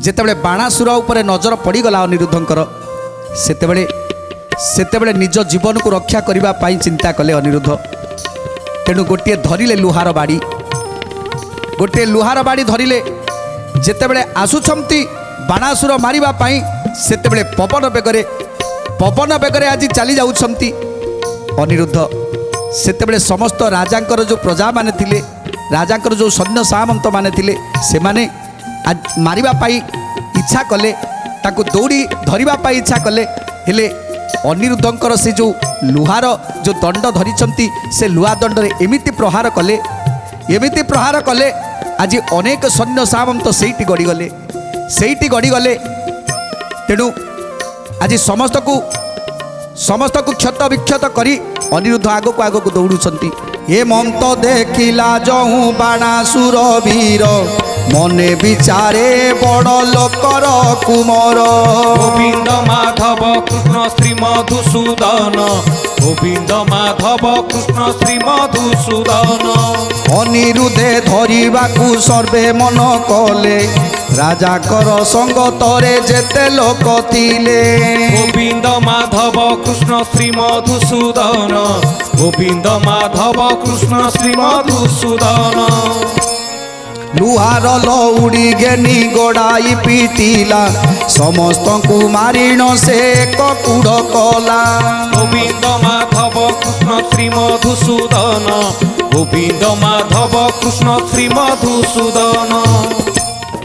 ଯେତେବେଳେ ବାଣାସୁର ଉପରେ ନଜର ପଡ଼ିଗଲା ଅନିରୁଦ୍ଧଙ୍କର ସେତେବେଳେ ନିଜ ଜୀବନକୁ ରକ୍ଷା କରିବା ପାଇଁ ଚିନ୍ତା କଲେ ଅନିରୁଦ୍ଧ। ତେଣୁ ଗୋଟିଏ ଧରିଲେ ଲୁହାର ବାଡ଼ି ଧରିଲେ। ଯେତେବେଳେ ଆସୁଛନ୍ତି ବାଣାସୁର ମାରିବା ପାଇଁ ସେତେବେଳେ ପବନ ବେଗରେ ଆଜି ଚାଲି ଯାଉଛନ୍ତି ଅନିରୁଦ୍ଧ। ସେତେବେଳେ ସମସ୍ତ ରାଜାଙ୍କର ଯେଉଁ ପ୍ରଜାମାନେ ଥିଲେ, ରାଜାଙ୍କର ଯେଉଁ ସୈନ୍ୟ ସାମନ୍ତମାନେ ଥିଲେ, ସେମାନେ ମାରିବା ପାଇଁ ଇଚ୍ଛା କଲେ, ତାକୁ ଦୌଡ଼ି ଧରିବା ପାଇଁ ଇଚ୍ଛା କଲେ। ହେଲେ ଅନିରୁଦ୍ଧଙ୍କର ସେ ଯେଉଁ ଲୁହାର ଯେଉଁ ଦଣ୍ଡ ଧରିଛନ୍ତି ସେ ଲୁହା ଦଣ୍ଡରେ ଏମିତି ପ୍ରହାର କଲେ ଆଜି ଅନେକ ସୈନ୍ୟ ସାମନ୍ତ ସେଇଠି ଗଡ଼ିଗଲେ। ତେଣୁ ଆଜି ସମସ୍ତକୁ କ୍ଷତ ବିକ୍ଷତ କରି ଅନିରୁଦ୍ଧ ଆଗକୁ ଦୌଡ଼ୁଛନ୍ତି। ଏ ମନ୍ତ ଦେଖିଲା ଯହୁଁ ବାଣାସୁର ବୀର, ମନେ ବିଚାରେ ବଡ଼ ଲୋକର କୁମର। ଗୋବିନ୍ଦ ମାଧବ କୃଷ୍ଣ ଶ୍ରୀ ମଧୁସୂଦନ, ଗୋବିନ୍ଦ ମାଧବ କୃଷ୍ଣ ଶ୍ରୀ ମଧୁସୂଦନ। ଅନିରୁଦ୍ଧେ ଧରିବାକୁ ସର୍ବେ ମନ କଲେ, ରାଜାଙ୍କର ସଙ୍ଗତରେ ଯେତେ ଲୋକ ଥିଲେ। ଗୋବିନ୍ଦ ମାଧବ କୃଷ୍ଣ ଶ୍ରୀ ମଧୁସୂଦନ, ଗୋବିନ୍ଦ ମାଧବ କୃଷ୍ଣ ଶ୍ରୀ ମଧୁସୂଦନ। ଲୁହାର ଲଉଡ଼ି ଘେନି ଗୋଡ଼ାଇ ପିଟିଲା, ସମସ୍ତଙ୍କୁ ମାରିଣ ସେ କକୁଡ଼ କଲା। ଗୋବିନ୍ଦ ମାଧବ କୃଷ୍ଣ ଶ୍ରୀ ମଧୁସୂଦନ, ଗୋବିନ୍ଦ ମାଧବ କୃଷ୍ଣ ଶ୍ରୀ ମଧୁସୂଦନ।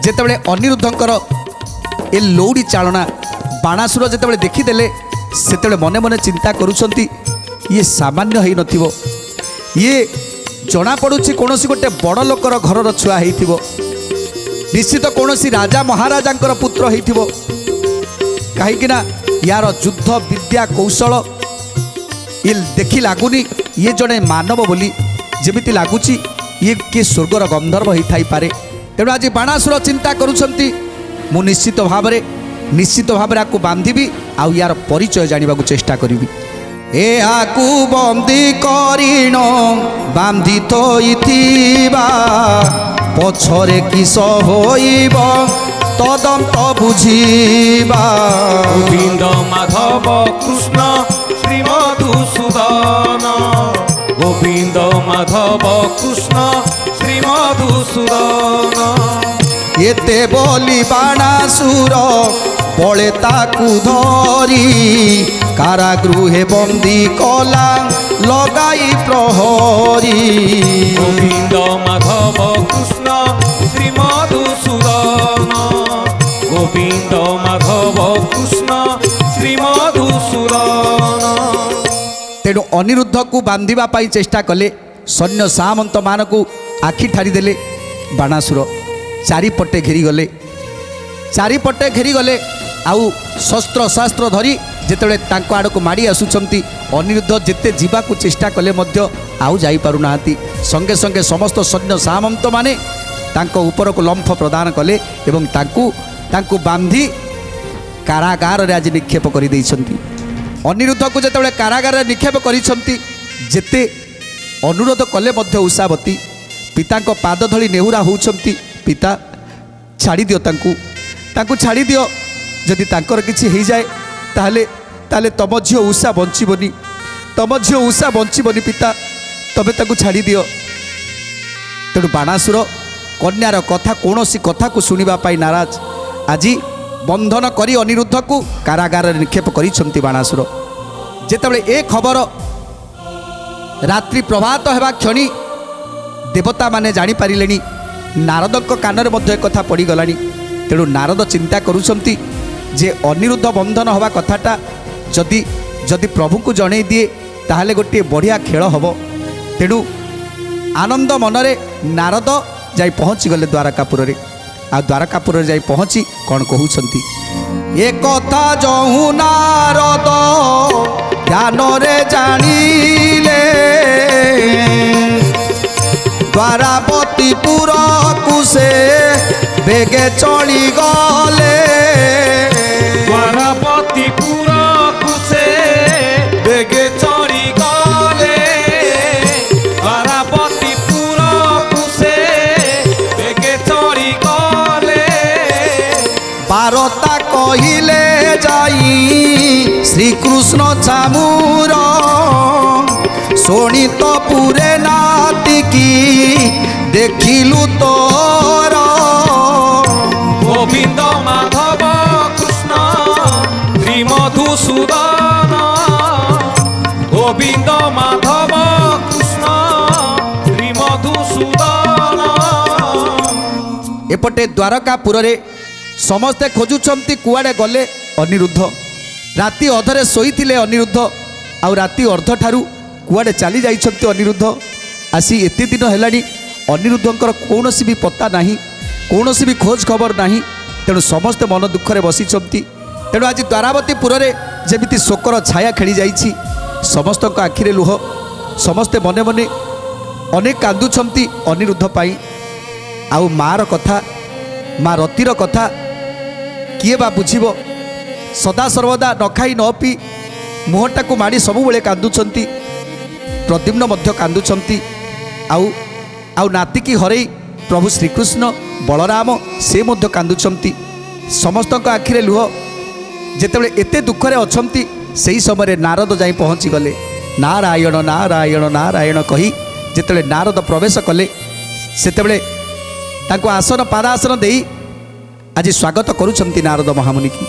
ଯେତେବେଳେ ଅନିରୁଦ୍ଧଙ୍କର ଏ ଲଉଡ଼ି ଚାଳନା ବାଣାସୁର ଯେତେବେଳେ ଦେଖିଦେଲେ, ସେତେବେଳେ ମନେ ମନେ ଚିନ୍ତା କରୁଛନ୍ତି ଇଏ ସାମାନ୍ୟ ହେଇନଥିବ, ଇଏ ଜଣାପଡ଼ୁଛି କୌଣସି ଗୋଟେ ବଡ଼ ଲୋକର ଘରର ଛୁଆ ହେଇଥିବ, ନିଶ୍ଚିତ କୌଣସି ରାଜା ମହାରାଜାଙ୍କର ପୁତ୍ର ହେଇଥିବ। କାହିଁକିନା ୟାର ଯୁଦ୍ଧ ବିଦ୍ୟା କୌଶଳ ଇଏ ଦେଖି ଲାଗୁନି ଇଏ ଜଣେ ମାନବ ବୋଲି, ଯେମିତି ଲାଗୁଛି ଇଏ କିଏ ସ୍ୱର୍ଗର ଗନ୍ଧର୍ବ ହେଇଥାଇପାରେ। ତେଣୁ ଆଜି ବାଣାସୁର ଚିନ୍ତା କରୁଛନ୍ତି ମୁଁ ନିଶ୍ଚିତ ଭାବରେ ଆକୁ ବାନ୍ଧିବି, ଆଉ ୟାର ପରିଚୟ ଜାଣିବାକୁ ଚେଷ୍ଟା କରିବି। ଏହାକୁ ବନ୍ଦୀ କରିଣ ବାନ୍ଧି ଥୋଇଥିବା, ପଛରେ କିସ ହୋଇବ ତଦନ୍ତ ବୁଝିବା। ଗୋବିନ୍ଦ ମାଧବ କୃଷ୍ଣ ଶ୍ରୀ ମଧୁସୂଦନ, ଗୋବିନ୍ଦ ମାଧବ କୃଷ୍ଣ ଶ୍ରୀ ମଧୁସୂଦନ। ଏତେ ବୋଲି ବାଣାସୁର ବଳେ ତାକୁ ଧରି, କାରାଗୃহে ବନ୍ଦୀ କଲା ଲଗାଇ ପ୍ରହରୀ। ଗୋବିନ୍ଦ ମାଧବ କୃଷ୍ଣ ଶ୍ରୀ ମଧୁସୂଦନ, ଗୋବିନ୍ଦ ମାଧବ କୃଷ୍ଣ ଶ୍ରୀ ମଧୁସୂଦନ। ତେଣୁ ଅନିରୁଦ୍ଧକୁ ବାନ୍ଧିବା ପାଇଁ ଚେଷ୍ଟା କଲେ, ସୈନ୍ୟ ସାମନ୍ତମାନଙ୍କୁ ଆଖି ଠାରିଦେଲେ। ବାଣାସୁର ଚାରିପଟେ ଘେରିଗଲେ, ଆଉ ଶସ୍ତ୍ର ଧରି ଯେତେବେଳେ ତାଙ୍କ ଆଡ଼କୁ ମାଡ଼ି ଆସୁଛନ୍ତି, ଅନିରୁଦ୍ଧ ଯେତେ ଯିବାକୁ ଚେଷ୍ଟା କଲେ ମଧ୍ୟ ଆଉ ଯାଇପାରୁନାହାନ୍ତି। ସଙ୍ଗେ ସଙ୍ଗେ ସମସ୍ତ ସୈନ୍ୟ ସାମନ୍ତମାନେ ତାଙ୍କ ଉପରକୁ ଲମ୍ଫ ପ୍ରଦାନ କଲେ ଏବଂ ତାଙ୍କୁ ବାନ୍ଧି କାରାଗାରରେ ଆଜି ନିକ୍ଷେପ କରିଦେଇଛନ୍ତି। ଅନିରୁଦ୍ଧକୁ ଯେତେବେଳେ କାରାଗାରରେ ନିକ୍ଷେପ କରିଛନ୍ତି, ଯେତେ ଅନୁରୋଧ କଲେ ମଧ୍ୟ ଉଷାବତୀ ପିତାଙ୍କ ପାଦ ଧଳି ନେହୁରା ହେଉଛନ୍ତି, ପିତା ଛାଡ଼ିଦିଅ, ତାଙ୍କୁ ଛାଡ଼ିଦିଅ, ଯଦି ତାଙ୍କର କିଛି ହେଇଯାଏ ତାହେଲେ ତମ ଝିଅ ଉଷା ବଞ୍ଚିବନି ପିତା, ତମେ ତାକୁ ଛାଡ଼ିଦିଅ। ତେଣୁ ବାଣାସୁର କନ୍ୟାର କୌଣସି କଥାକୁ ଶୁଣିବା ପାଇଁ ନାରାଜ, ଆଜି ବନ୍ଧନ କରି ଅନିରୁଦ୍ଧକୁ କାରାଗାରରେ ନିକ୍ଷେପ କରିଛନ୍ତି ବାଣାସୁର। ଯେତେବେଳେ ଏ ଖବର ରାତ୍ରି ପ୍ରଭାତ ହେବା କ୍ଷଣି ଦେବତାମାନେ ଜାଣିପାରିଲେଣି, ନାରଦଙ୍କ କାନରେ ମଧ୍ୟ ଏକଥା ପଡ଼ିଗଲାଣି। ତେଣୁ ନାରଦ ଚିନ୍ତା କରୁଛନ୍ତି ଯେ ଅନିରୁଦ୍ଧ ବନ୍ଧନ ହେବା କଥାଟା ଯଦି ପ୍ରଭୁଙ୍କୁ ଜଣେଇ ଦିଏ ତାହେଲେ ଗୋଟିଏ ବଢ଼ିଆ ଖେଳ ହେବ। ତେଣୁ ଆନନ୍ଦ ମନରେ ନାରଦ ଯାଇ ପହଞ୍ଚିଗଲେ ଦ୍ୱାରକାପୁରରେ। ଆଉ ଦ୍ୱାରକାପୁରରେ ଯାଇ ପହଞ୍ଚି କ'ଣ କହୁଛନ୍ତି, ଏ କଥା ଯହୁଁ ନାରଦ ଧ୍ୟାନରେ ଜାଣିଲେ, ଦ୍ୱାରାବତୀପୁରକୁ ସେ ବେଗେ ଚଳିଗଲେ। ଦ୍ୱାରାବତୀପୁରକୁ ସେ ବେଗେ ଚଳିଗଲେ, ଦ୍ୱାରାବତୀପୁରକୁ ସେ ବେଗେ ଚଳିଗଲେ। ବାରତା କହିଲେ ଯାଇ ଶ୍ରୀକୃଷ୍ଣ ଚାମୁର ଶୋଣିତ ପୁରେ ନାତିକି ଦେଖିଲୁ ତୋର গোবিন্দ মাধব কৃষ্ণ শ্রী মধুসূদন গোবিন্দ মাধব কৃষ্ণ শ্রী মধুসূদন এপটে দ্বারকাপুরে সমস্তে খোঁজুଛନ୍ତି কুয়াড়ে গলে অনিরুদ্ধ রাতি অধরে শোইଥିଲେ অনিরুদ্ধ ଆଉ ରାତି ଅର୍ଦ୍ଧଠାରୁ କୁଆଡ଼େ ଚାଲି ଯାଇଛନ୍ତି ଅନିରୁଦ୍ଧ ଆସି ଏତେ ଦିନ ହେଲାଣି ଅନିରୁଦ୍ଧଙ୍କର କୌଣସି ବି ପତ୍ତା ନାହିଁ କୌଣସି ବି ଖୋଜ ଖବର ନାହିଁ ତେଣୁ ସମସ୍ତେ ମନ ଦୁଃଖରେ ବସିଛନ୍ତି ତେଣୁ ଆଜି ଦ୍ୱାରାବତୀପୁରରେ ଯେମିତି ଶୋକର ଛାୟା ଖେଳି ଯାଇଛି ସମସ୍ତଙ୍କ ଆଖିରେ ଲୁହ ସମସ୍ତେ ମନେ ମନେ ଅନେକ କାନ୍ଦୁଛନ୍ତି ଅନିରୁଦ୍ଧ ପାଇଁ ଆଉ ମାଆର କଥା ମା ରତିର କଥା କିଏ ବା ବୁଝିବ ସଦାସର୍ବଦା ନ ଖାଇ ନ ପିଇ ମୁହଁଟାକୁ ମାଡ଼ି ସବୁବେଳେ କାନ୍ଦୁଛନ୍ତି ପ୍ରଦ୍ୟୁମ୍ନ ମଧ୍ୟ କାନ୍ଦୁଛନ୍ତି ଆଉ ଆଉ ନାତିକି ହରେଇ ପ୍ରଭୁ ଶ୍ରୀକୃଷ୍ଣ ବଳରାମ ସେ ମଧ୍ୟ କାନ୍ଦୁଛନ୍ତି ସମସ୍ତଙ୍କ ଆଖିରେ ଲୁହ ଯେତେବେଳେ ଏତେ ଦୁଃଖରେ ଅଛନ୍ତି ସେହି ସମୟରେ ନାରଦ ଯାଇ ପହଞ୍ଚିଗଲେ ନାରାୟଣ ନାରାୟଣ ନାରାୟଣ କହି ଯେତେବେଳେ ନାରଦ ପ୍ରବେଶ କଲେ ସେତେବେଳେ ତାଙ୍କୁ ଆସନ ପାଦାସନ ଦେଇ ଆଜି ସ୍ୱାଗତ କରୁଛନ୍ତି ନାରଦ ମହାମୁନିକି।